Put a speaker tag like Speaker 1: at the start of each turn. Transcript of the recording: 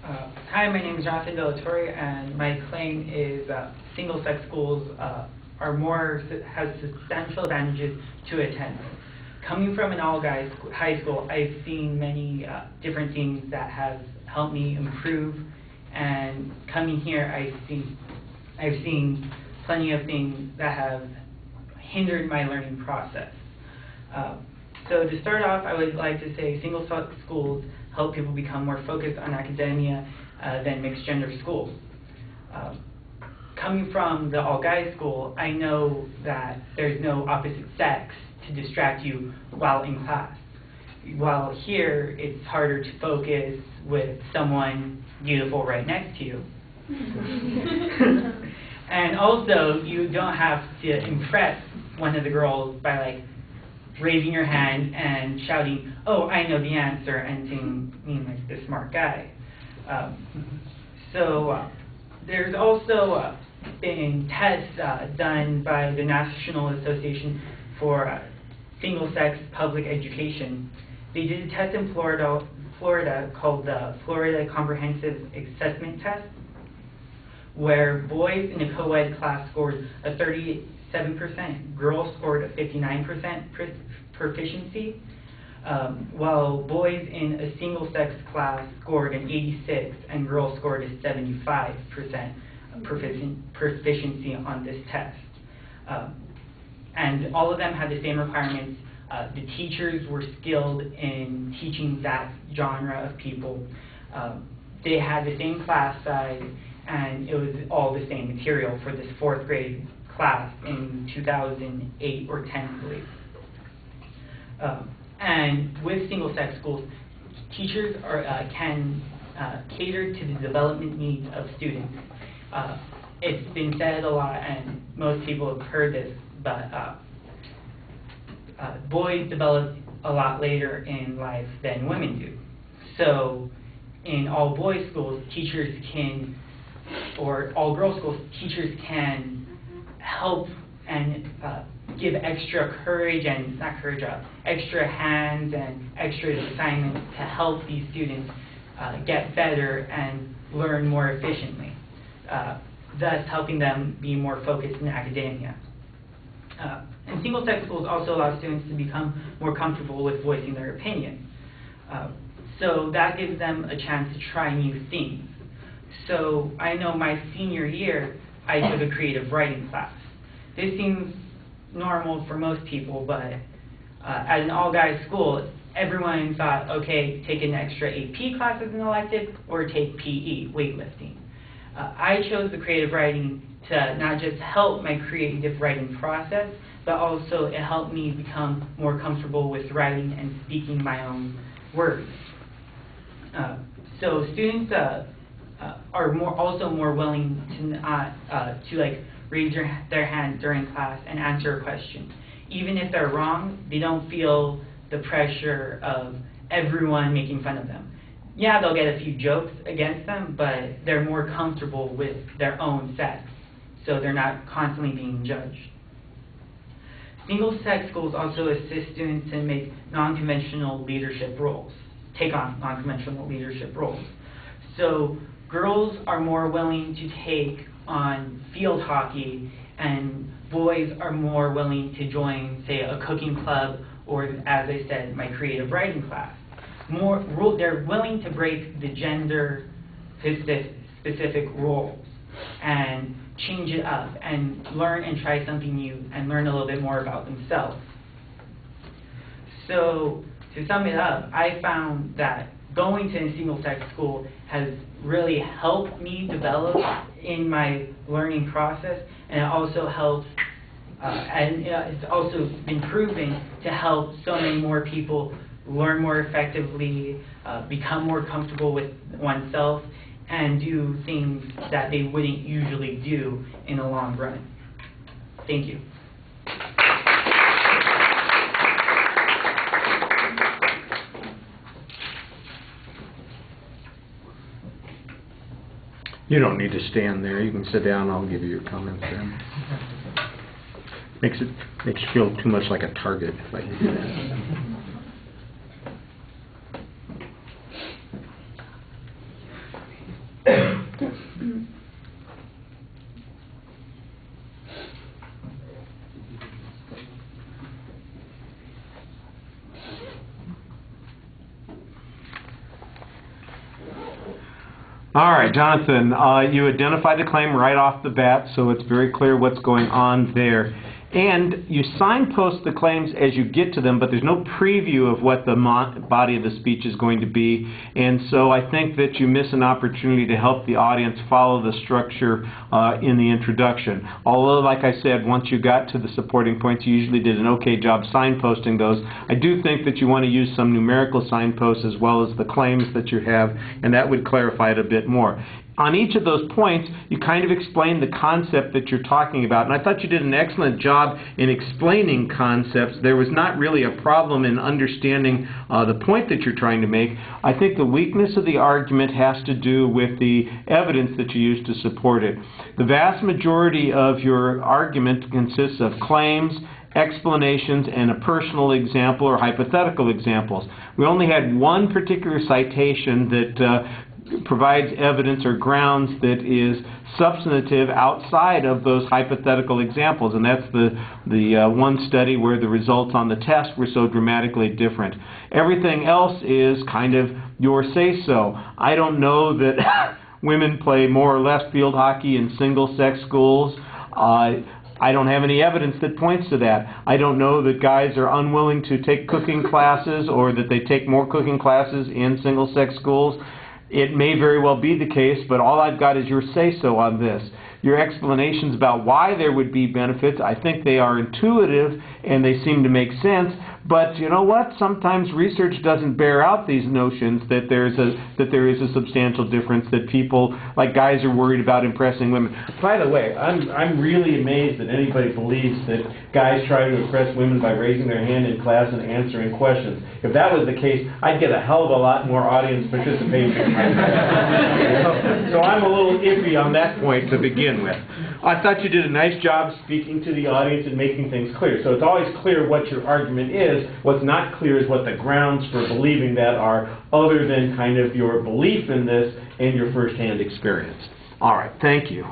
Speaker 1: Hi, my name is Johnathan COF.MPG, and my claim is single-sex schools has substantial advantages to attend. Coming from an all-guys high school, I've seen many different things that have helped me improve, and coming here, I've seen plenty of things that have hindered my learning process. So to start off, I would like to say single-sex schools help people become more focused on academia than mixed-gender schools. Coming from the all-guys school, I know that there's no opposite sex to distract you while in class. While here, it's harder to focus with someone beautiful right next to you. And also, you don't have to impress one of the girls by raising your hand and shouting, "Oh, I know the answer," and being like the smart guy. There's also been tests done by the National Association for Single-Sex Public Education. They did a test in Florida called the Florida Comprehensive Assessment Test, where boys in a co-ed class scored a 37%, girls scored a 59% proficiency, while boys in a single-sex class scored an 86% and girls scored a 75% proficiency on this test. And all of them had the same requirements. The teachers were skilled in teaching that genre of people. They had the same class size, and it was all the same material for this 4th grade class in 2008 or 10, I believe. And with single-sex schools, teachers can cater to the development needs of students. It's been said a lot, and most people have heard this, but boys develop a lot later in life than women do. So in all boys schools, teachers can, or all girls schools, teachers can help and give extra courage and, not courage, extra hands and extra assignments to help these students get better and learn more efficiently, thus helping them be more focused in academia. And single-sex schools also allow students to become more comfortable with voicing their opinion. So that gives them a chance to try new things. So I know my senior year, I took a creative writing class. This seems normal for most people, but at an all-guys school, everyone thought, okay, take an extra AP class as an elective or take PE, weightlifting. I chose the creative writing to not just help my creative writing process, but also it helped me become more comfortable with writing and speaking my own words. So students are also more willing to raise their hand during class and answer a question. Even if they're wrong, they don't feel the pressure of everyone making fun of them. Yeah, they'll get a few jokes against them, but they're more comfortable with their own sex, so they're not constantly being judged. Single-sex schools also assist students in make non-conventional leadership roles, take on non-conventional leadership roles. So girls are more willing to take on field hockey, and boys are more willing to join, say, a cooking club, or, as I said, my creative writing class. They're willing to break the gender-specific roles and change it up and learn and try something new and learn a little bit more about themselves. So to sum it up, I found that going to a single-sex school has really helped me develop in my learning process, and it also helps, and it's also been proven to help so many more people learn more effectively, become more comfortable with oneself, and do things that they wouldn't usually do in the long run. Thank you.
Speaker 2: You don't need to stand there. You can sit down. I'll give you your comments then. Makes you feel too much like a target if I do that. All right, Jonathan, you identified the claim right off the bat, so it's very clear what's going on there. And you signpost the claims as you get to them, but there's no preview of what the body of the speech is going to be. And so I think that you miss an opportunity to help the audience follow the structure in the introduction. Although, like I said, once you got to the supporting points, you usually did an okay job signposting those. I do think that you want to use some numerical signposts as well as the claims that you have, and that would clarify it a bit more. On each of those points, you kind of explain the concept that you're talking about. And I thought you did an excellent job in explaining concepts. There was not really a problem in understanding the point that you're trying to make. I think the weakness of the argument has to do with the evidence that you use to support it. The vast majority of your argument consists of claims, explanations, and a personal example or hypothetical examples. We only had one particular citation that provides evidence or grounds that is substantive outside of those hypothetical examples, and that's the one study where the results on the test were so dramatically different. Everything else is kind of your say-so. I don't know that women play more or less field hockey in single-sex schools. I don't have any evidence that points to that. I don't know that guys are unwilling to take cooking classes or that they take more cooking classes in single-sex schools. It may very well be the case, but all I've got is your say-so on this. Your explanations about why there would be benefits, I think they are intuitive and they seem to make sense, but you know what? Sometimes research doesn't bear out these notions that there is a substantial difference, that people, like guys, are worried about impressing women. By the way, I'm really amazed that anybody believes that guys try to impress women by raising their hand in class and answering questions. If that was the case, I'd get a hell of a lot more audience participation. So I'm a little iffy on that point to begin with. I thought you did a nice job speaking to the audience and making things clear. So it's always clear what your argument is. What's not clear is what the grounds for believing that are, other than kind of your belief in this and your first-hand experience. All right, thank you.